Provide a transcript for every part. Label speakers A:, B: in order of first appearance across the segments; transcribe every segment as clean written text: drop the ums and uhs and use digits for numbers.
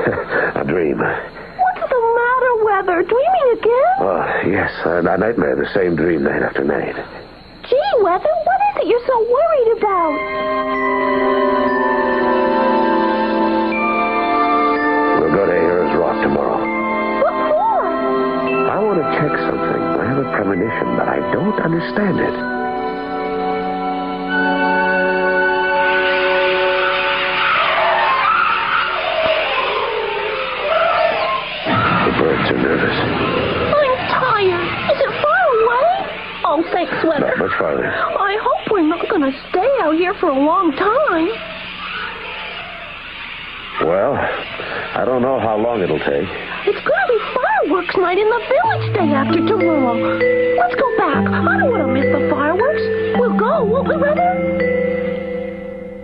A: A dream.
B: What's the matter, Weather? Dreaming again?
A: Oh, yes, a nightmare, the same dream night after night.
B: Gee, Weather, what is it you're so worried about?
A: We'll go to Ayers Rock tomorrow.
B: What for?
A: I want to check something. I have a premonition, but I don't understand it. The birds are nervous.
B: I'm tired. Is it far away? Oh, thanks, Weather.
A: Not much farther.
B: I hope we're not going to stay out here for a long time.
A: Well, I don't know how long it'll take.
B: It's going to be fireworks night in the village day after tomorrow. Let's go back. I don't want to miss the fireworks. We'll go, won't we, Weather?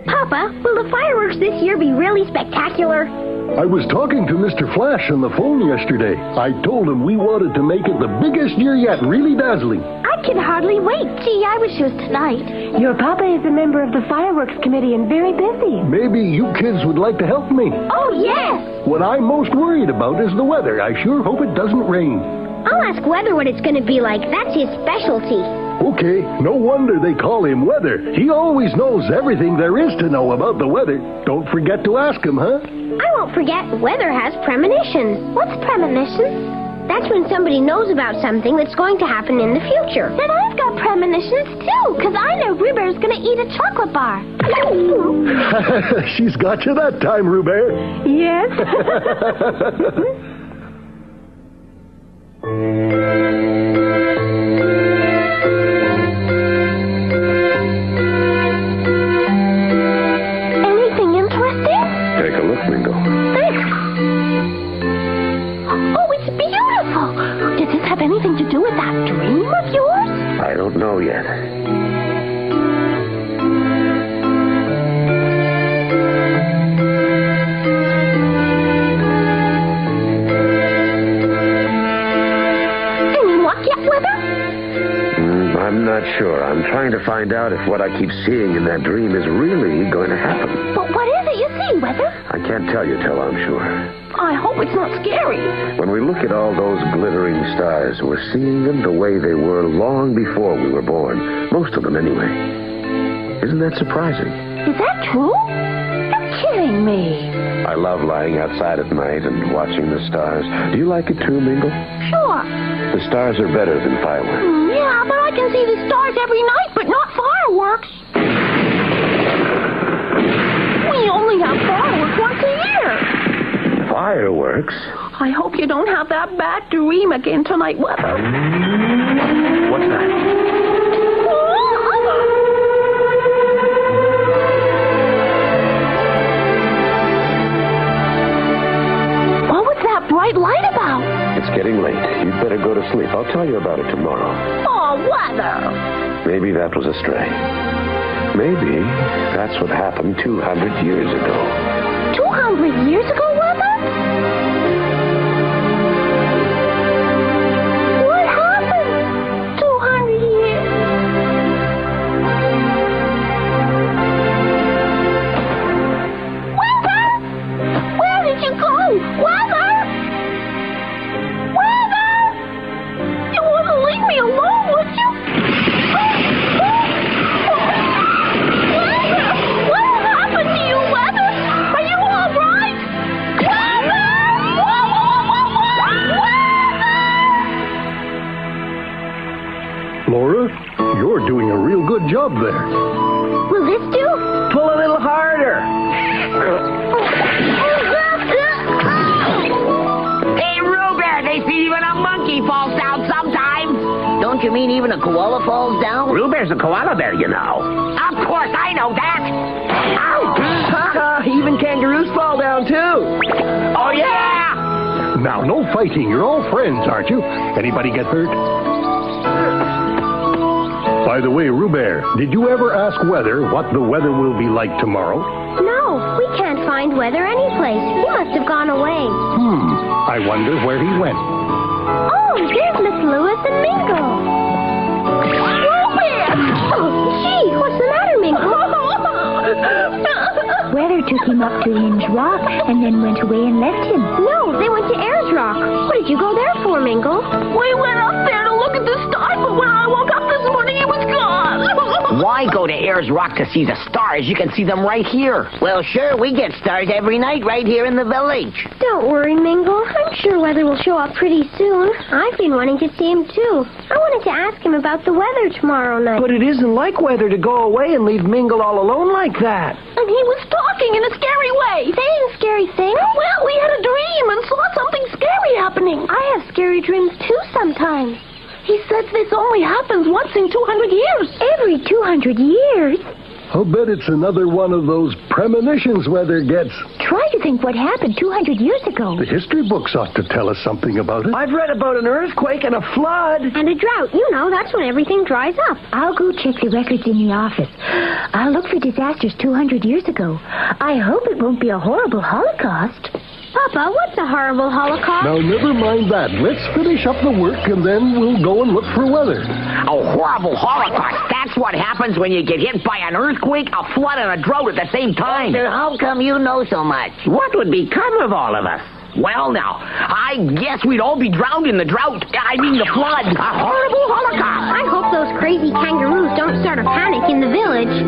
C: Papa, will the fireworks this year be really spectacular?
D: I was talking to Mr. Flash on the phone yesterday. I told him we wanted to make it the biggest year yet, really dazzling.
C: I can hardly wait. Gee, I wish it was tonight.
B: Your papa is a member of the fireworks committee and very busy.
D: Maybe you kids would like to help me.
C: Oh, yes!
D: What I'm most worried about is the weather. I sure hope it doesn't rain.
C: I'll ask Weather what it's going to be like. That's his specialty.
D: Okay, no wonder they call him Weather. He always knows everything there is to know about the weather. Don't forget to ask him, huh?
C: I won't forget. Weather has premonitions. What's premonitions? That's when somebody knows about something that's going to happen in the future. Then I've got premonitions, too, because I know Rubert's going to eat a chocolate bar.
D: She's got you that time, Rubert.
B: Yes? Anything interesting?
A: Take a look, Mingo.
B: Thanks. Oh, it's beautiful. Did this have anything to do with that dream of yours?
A: I don't know yet.
B: Any luck yet, Weather?
A: I'm not sure. I'm trying to find out if what I keep seeing in that dream is really going to happen.
B: But what is it you see, Weather?
A: I can't tell you till I'm sure.
B: I hope it's not scary.
A: When we look at all those glittering stars, we're seeing them the way they were long before we were born. Most of them, anyway. Isn't that surprising?
B: Is that true? You're kidding me.
A: I love lying outside at night and watching the stars. Do you like it too, Mingle?
B: Sure.
A: The stars are better than fireworks.
B: Yeah, but I can see the stars every night, but not fireworks. We only have fireworks once a year.
A: Fireworks?
B: I hope you don't have that bad dream again tonight, Weather.
A: What's that?
B: What was that bright light about?
A: It's getting late. You'd better go to sleep. I'll tell you about it tomorrow.
B: Oh, Weather.
A: Maybe that was a stray. Maybe that's what happened 200 years ago.
B: 200 years ago, Weather? What happened 200 years? Weather! Where did you go? Weather! Weather! You wouldn't leave me alone, would you? What happened to you, Weather? Are you all right? Weather!
D: Laura, you're doing a real good job there.
C: Will this do?
E: Pull a little harder. Hey, Rubert, they say even a monkey falls down sometimes. Don't you mean even a koala falls down?
A: Rubert's a koala bear, you know.
E: Of course, I know that. Ow! Even kangaroos fall down, too. Oh, yeah!
D: Now, no fighting. You're all friends, aren't you? Anybody get hurt? By the way, Rubert, did you ever ask Weather what the weather will be like tomorrow?
C: No, we can't find Weather anyplace. He must have gone away.
D: I wonder where he went.
C: Oh, there's Miss Lewis and Mingo. Rubert! Oh, gee, what's the matter, Mingo? Weather
F: took him up to Hinge Rock and then went away and left him.
C: No, they went to Ayers Rock. What did you go there for, Mingle?
B: We went up there to look at the stars, but when I woke up this morning, it was gone.
E: Why go to Ayers Rock to see the stars? You can see them right here.
G: Well, sure, we get stars every night right here in the village.
C: Don't worry, Mingle. I'm sure weather will show up pretty soon. I've been wanting to see him, too. I wanted to ask him about the weather tomorrow night.
E: But it isn't like weather to go away and leave Mingle all alone like that.
B: And he was talking in a scary way.
C: Saying scary things?
B: Well, we had a dream and saw something scary happening.
C: I have scary dreams, too, sometimes.
B: He says this only happens once in 200 years.
F: Every 200 years?
D: I'll bet it's another one of those premonitions weather gets.
F: Try to think what happened 200 years ago.
D: The history books ought to tell us something about it.
E: I've read about an earthquake and a flood.
C: And a drought. You know, that's when everything dries up.
F: I'll go check the records in the office. I'll look for disasters 200 years ago. I hope it won't be a horrible Holocaust.
C: Papa, what's a horrible Holocaust?
D: Now, never mind that. Let's finish up the work, and then we'll go and look for weather.
E: A horrible Holocaust. That's what happens when you get hit by an earthquake, a flood, and a drought at the same time.
G: Walter, how come you know so much? What would become of all of us?
E: Well, now, I guess we'd all be drowned in the drought. I mean the flood. A horrible Holocaust.
C: I hope those crazy kangaroos don't start a panic in the village.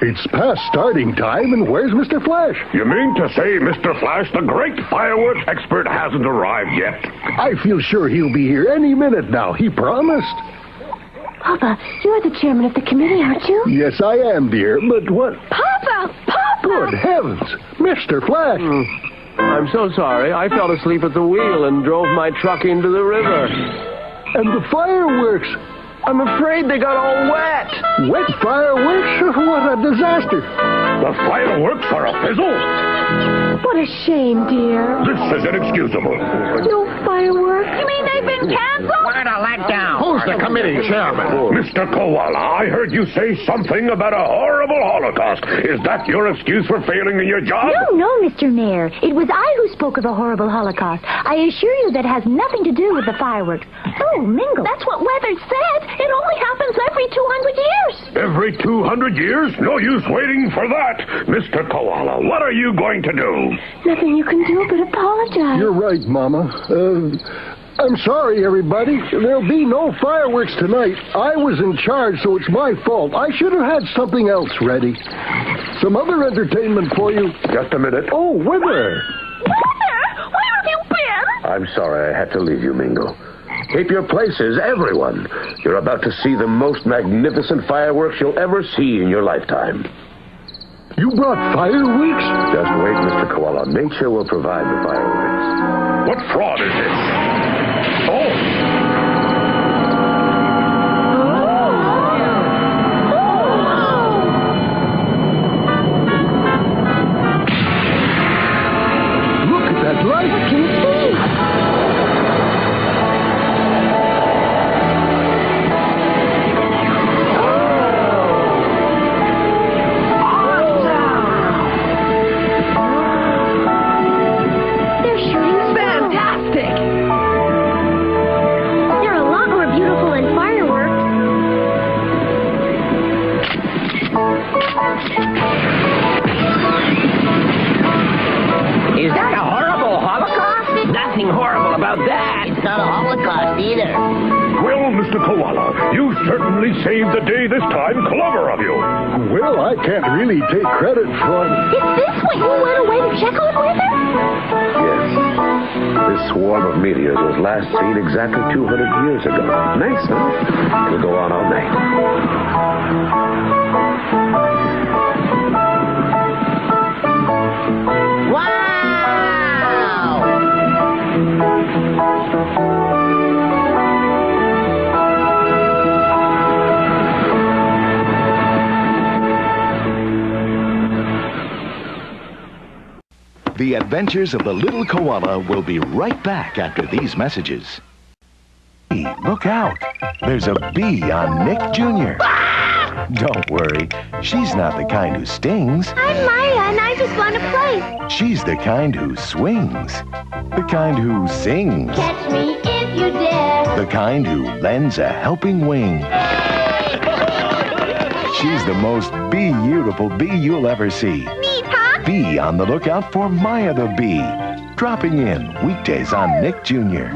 D: It's past starting time, and where's Mr. Flash?
A: You mean to say, Mr. Flash, the great fireworks expert hasn't arrived yet?
D: I feel sure he'll be here any minute now. He promised.
F: Papa, you're the chairman of the committee, aren't you?
D: Yes, I am, dear, but what?
B: Papa! Papa!
D: Good heavens! Mr. Flash!
H: I'm so sorry. I fell asleep at the wheel and drove my truck into the river.
D: And the fireworks!
H: I'm afraid they got all wet.
D: Wet fireworks? What a disaster!
A: The fireworks are a fizzle?
F: What a shame, dear.
A: This is inexcusable.
F: No fireworks.
B: You mean they've been canceled?
G: What a letdown.
A: Who's the committee chairman? Mr. Koala, I heard you say something about a horrible Holocaust. Is that your excuse for failing in your job?
F: No, Mr. Mayor. It was I who spoke of a horrible Holocaust. I assure you that has nothing to do with the fireworks. Oh, Mingle.
B: That's what weather said. It only happens every 200 years.
A: Every 200 years? No use waiting for that. Mr. Koala, what are you going to do?
F: Nothing you can do but apologize.
D: You're right, Mama. I'm sorry, everybody. There'll be no fireworks tonight. I was in charge, so it's my fault. I should have had something else ready. Some other entertainment for you.
A: Just a minute.
D: Oh, Wither!
B: Wither, where have you been?
A: I'm sorry I had to leave you, Mingo. Keep your places, everyone. You're about to see the most magnificent fireworks you'll ever see in your lifetime.
D: You brought fireworks?
A: Just wait, Mr. Koala. Nature will provide the fireworks. What fraud is this? Oh!
D: Look at that light.
F: What can it be?
E: Is that a horrible Holocaust? Nothing horrible about that.
G: It's not a Holocaust either.
A: Well, Mr. Koala, you certainly saved the day this time. Clever of you.
D: Well, I can't really take credit for it.
B: Is this what you went away to check on, Wither?
A: Yes. This swarm of meteors was last seen exactly 200 years ago. Nice, huh? It'll go on all night.
G: Wow!
I: The Adventures of the Little Koala will be right back after these messages. Hey, look out. There's a bee on Nick Jr. Don't worry. She's not the kind who stings.
C: I'm Maya, and I just want to play.
I: She's the kind who swings. The kind who sings.
C: Catch me if you dare.
I: The kind who lends a helping wing. She's the most beautiful bee you'll ever see.
C: Me, Pop?
I: Be on the lookout for Maya the Bee. Dropping in weekdays on Nick Jr.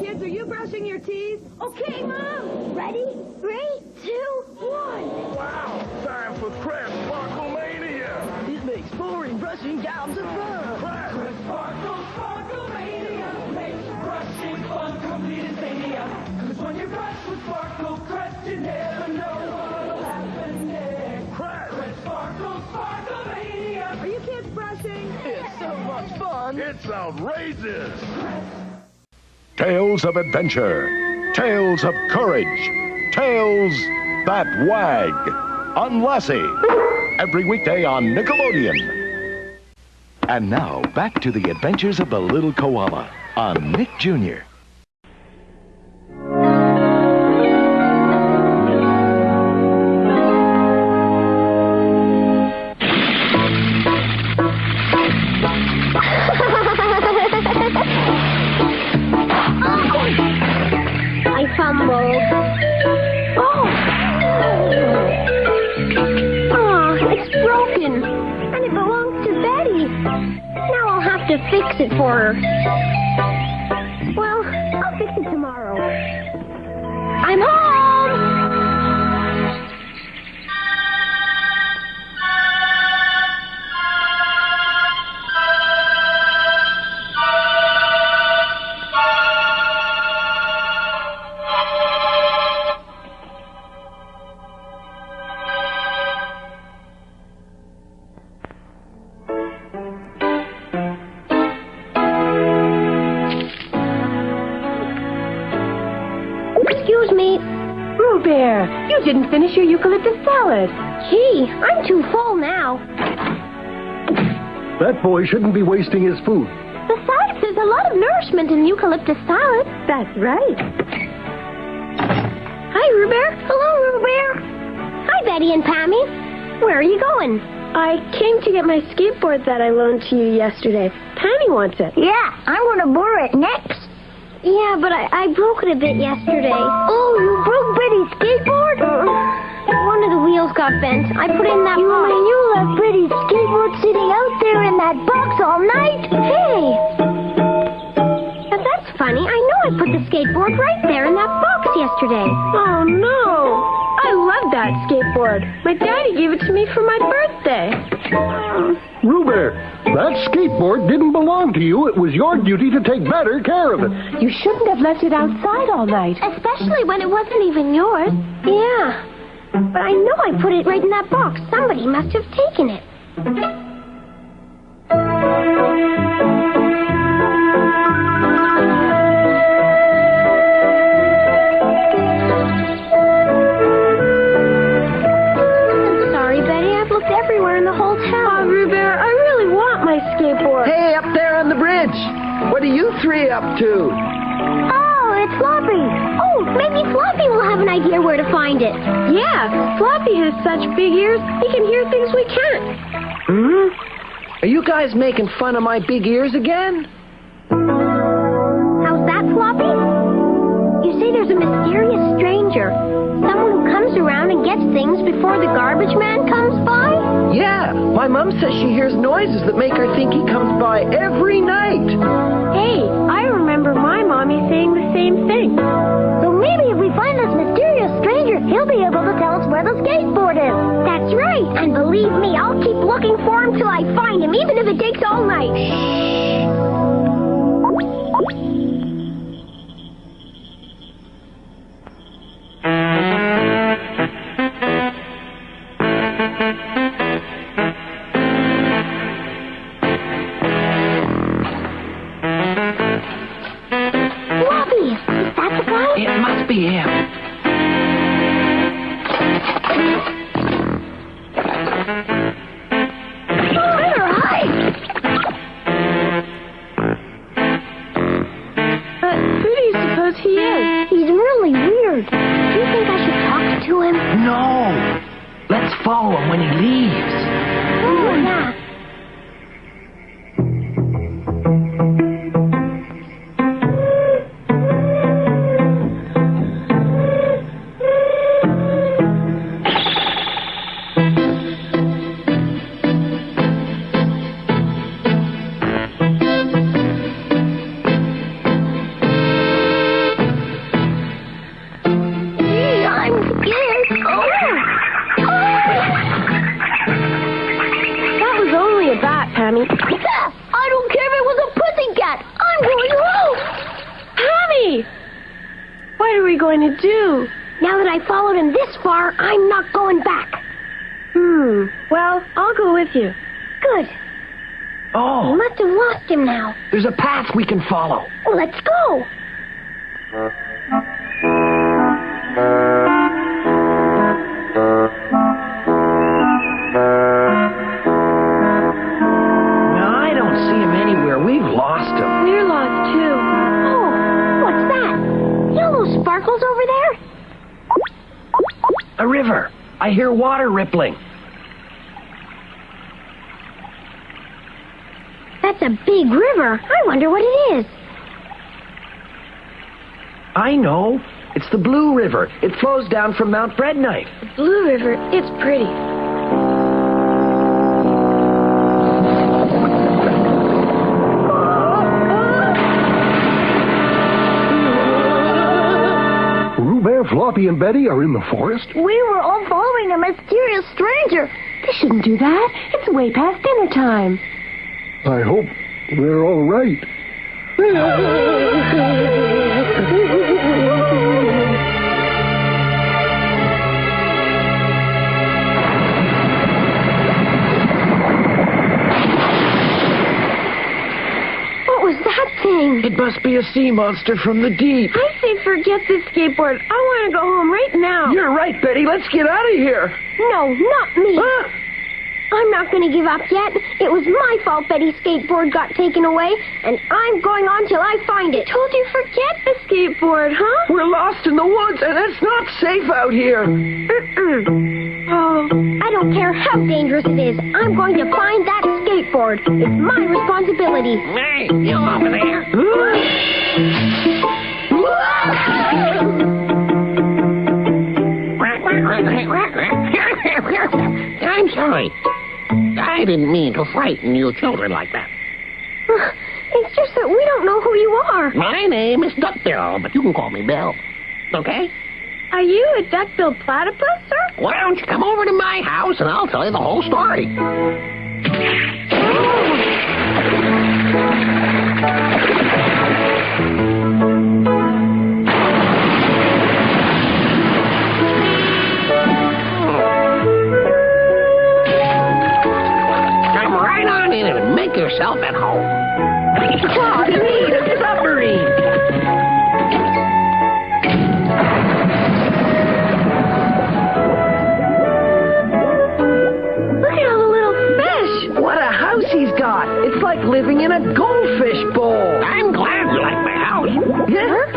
B: Kids, are you brushing your teeth?
C: Okay, Mom. Ready? 3, 2, 1.
D: Wow, time for Crest Sparklemania.
E: It makes boring brushing jobs of fun.
D: Crest
J: Sparkle, Sparklemania makes brushing fun, complete insania. 'Cause when you brush with Sparkle Crest, you never know what'll happen next. Crest Sparkle, Sparklemania.
B: Are you kids brushing?
E: It's so much fun.
D: It's outrageous.
I: Tales of adventure. Tales of courage. Tales that wag. On Lassie. Every weekday on Nickelodeon. And now, back to the Adventures of the Little Koala on Nick Jr.
C: I fumbled. Oh! It's broken. And it belongs to Betty. Now I'll have to fix it for her. Well, I'll fix it tomorrow. I'm home! Excuse me.
B: Roo Bear, you didn't finish your eucalyptus salad.
C: Gee, I'm too full now.
D: That boy shouldn't be wasting his food.
C: Besides, there's a lot of nourishment in eucalyptus salad.
B: That's right.
C: Hi, Roo Bear. Hello, Roo Bear. Hi, Betty and Pammy. Where are you going?
B: I came to get my skateboard that I loaned to you yesterday. Pammy wants it.
F: Yeah, I'm going to borrow it next.
C: Yeah, but I broke it a bit yesterday.
F: Oh, you broke Betty's skateboard?
C: One of the wheels got bent. I put it in that
F: You
C: box.
F: mean you left Betty's skateboard sitting out there in that box all night?
C: Hey! Now that's funny. I know I put the skateboard right there in that box yesterday.
B: Oh, no. I love that skateboard. My daddy gave it to me for my birthday.
D: Ruber, that skateboard didn't belong to you. It was your duty to take better care of it.
B: You shouldn't have left it outside all night.
C: Especially when it wasn't even yours. Yeah. But I know I put it right in that box. Somebody must have taken it. I'm sorry, Betty. I've looked everywhere in the whole town.
B: Roo Bear, I really want my skateboard.
E: Hey, up there on the bridge. What are you three up to?
C: Oh, it's Floppy. Oh, maybe Floppy will have an idea where to find it.
B: Yeah, Floppy has such big ears, he can hear things we can't.
E: Hmm? Are you guys making fun of my big ears again?
C: How's that, Floppy? You say there's a mysterious stranger. Someone who comes around and gets things before the garbage man comes by?
E: Yeah, my mom says she hears noises that make her think he comes by every night.
B: Hey, I remember my mommy saying the same thing.
F: So maybe if we find this mysterious stranger, he'll be able to tell us where the skateboard is.
C: That's right. And believe me, I'll keep looking for him till I find him, even if it takes all night. Floppy, is that the guy?
E: It must be him. follow him when he leaves.
C: Oh, yeah.
B: I don't care if it was a pussycat. I'm going home.
F: Tommy! What are we going to do?
C: Now that I followed him this far, I'm not going back.
F: Well, I'll go with you.
C: Good.
E: Oh,
C: We must have lost him now.
E: there's a path we can follow.
C: Well, let's go.
E: I don't see him anywhere. We've lost him.
F: We're lost, too.
C: Oh, what's that? You know those sparkles over there?
E: A river. I hear water rippling.
C: That's a big river. I wonder what it is.
E: I know. It's the Blue River. It flows down from Mount Breadknife.
F: Blue River, it's pretty.
D: Reuben, Floppy, and Betty are in the forest.
B: We were all following a mysterious stranger.
F: They shouldn't do that. It's way past dinner time.
D: I hope they're all right.
B: What was that thing?
E: It must be a sea monster from the deep.
F: I say forget this skateboard. I want to go home right now.
E: You're right, Betty. Let's get out of here.
C: No, not me.
E: Ah!
C: I'm not going to give up yet. It was my fault Betty's skateboard got taken away, and I'm going on till I find it.
F: Told you forget the skateboard, huh?
E: We're lost in the woods, and it's not safe out here.
C: Oh, I don't care how dangerous it is. I'm going to find that skateboard. It's my responsibility.
G: Hey, you over there. I'm sorry. I didn't mean to frighten you children like that.
C: It's just that we don't know who you are.
G: My name is Duckbill, but you can call me Bill. Okay?
F: Are you a duck-billed platypus, sir?
G: Why don't you come over to my house and I'll tell you the whole story. Come right on in and make yourself at home.
E: Oh, neat, a submarine.
F: Look at all the little fish.
E: What a house he's got. It's like living in a goldfish bowl.
G: I'm glad you like my house.
E: Yeah?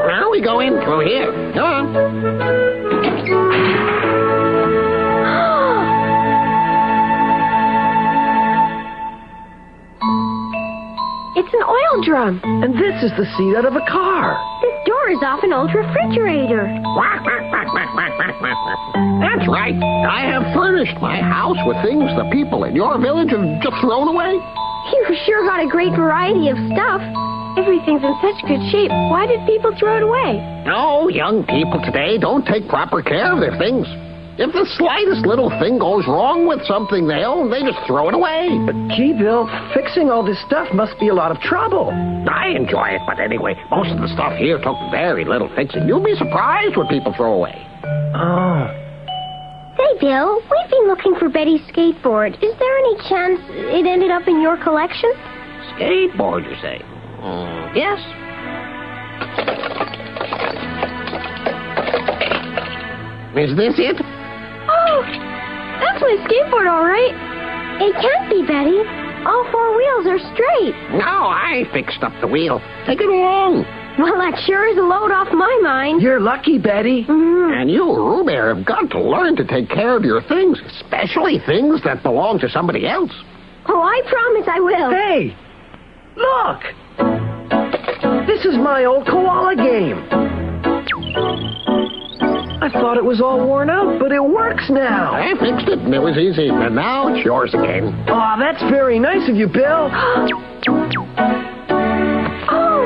G: Now we go in through here. Come on.
F: It's an oil drum.
E: And this is the seat out of a car.
C: This door is off an old refrigerator.
G: That's right. I have furnished my house with things the people in your village have just thrown away.
C: You've sure got a great variety of stuff.
F: Everything's in such good shape. Why did people throw it away?
G: No, young people today don't take proper care of their things. If the slightest little thing goes wrong with something they own, they just throw it away.
E: But gee, Bill, fixing all this stuff must be a lot of trouble.
G: I enjoy it, but anyway, most of the stuff here took very little fixing. You'll be surprised what people throw away.
E: Oh.
C: Say, Bill, we've been looking for Betty's skateboard. Is there any chance it ended up in your collection?
G: Skateboard, you say? Yes. Is this it?
C: Oh, that's my skateboard, all right. It can't be, Betty. All four wheels are straight.
G: No, I fixed up the wheel. Take it along.
C: Well, that sure is a load off my mind.
E: You're lucky, Betty.
G: And you, Roo Bear, have got to learn to take care of your things, especially things that belong to somebody else.
C: Oh, I promise I will.
E: Hey, look! This is my old Koala game. I thought it was all worn out, but it works now.
G: I fixed it, and it was easy. And now it's yours again.
E: Aw, that's very nice of you, Bill.
C: Oh,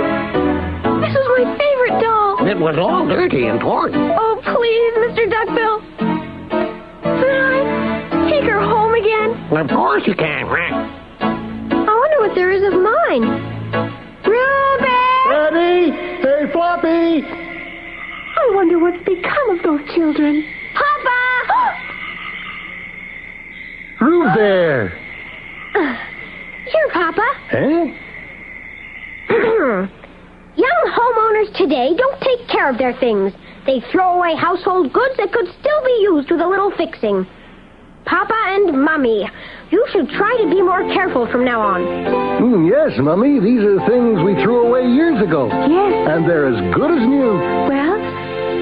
C: this is my favorite doll.
G: It was all dirty and torn.
C: Oh, please, Mr. Duckbill. Could I take her home again?
G: Of course you can.
C: I wonder what there is of mine. Ruben!
D: Ready? Hey, Floppy!
B: I wonder what's become of those children.
C: Papa!
D: Roo there.
C: Here, Papa.
D: Huh?
C: Young homeowners today don't take care of their things. They throw away household goods that could still be used with a little fixing. Papa and Mummy, you should try to be more careful from now on.
D: Yes, Mummy. These are things we threw away years ago.
B: Yes.
D: And they're as good as new.
B: Well,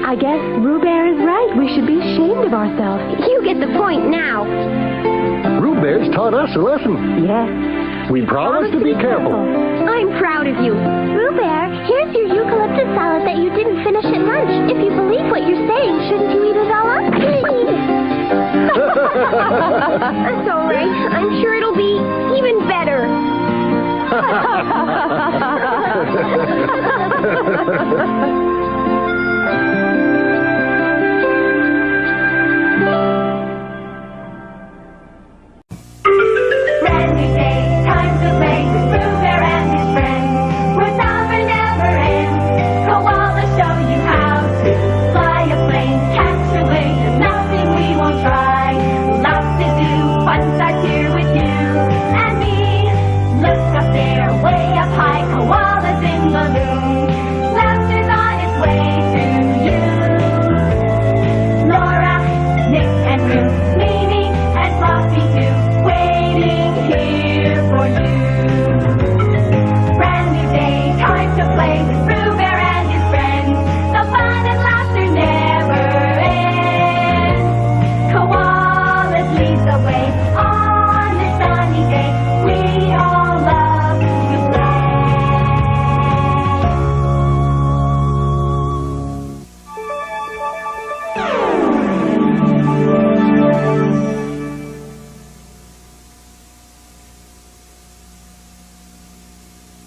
B: I guess Roo Bear is right. We should be ashamed of ourselves.
C: You get the point now.
D: Roo Bear's taught us a lesson.
B: Yes.
D: We promise to be careful.
C: I'm proud of you.
F: Roo Bear, here's your eucalyptus salad that you didn't finish at lunch. If you believe what you're saying, shouldn't you eat it all up?
C: That's all right. I'm sure it'll be even better.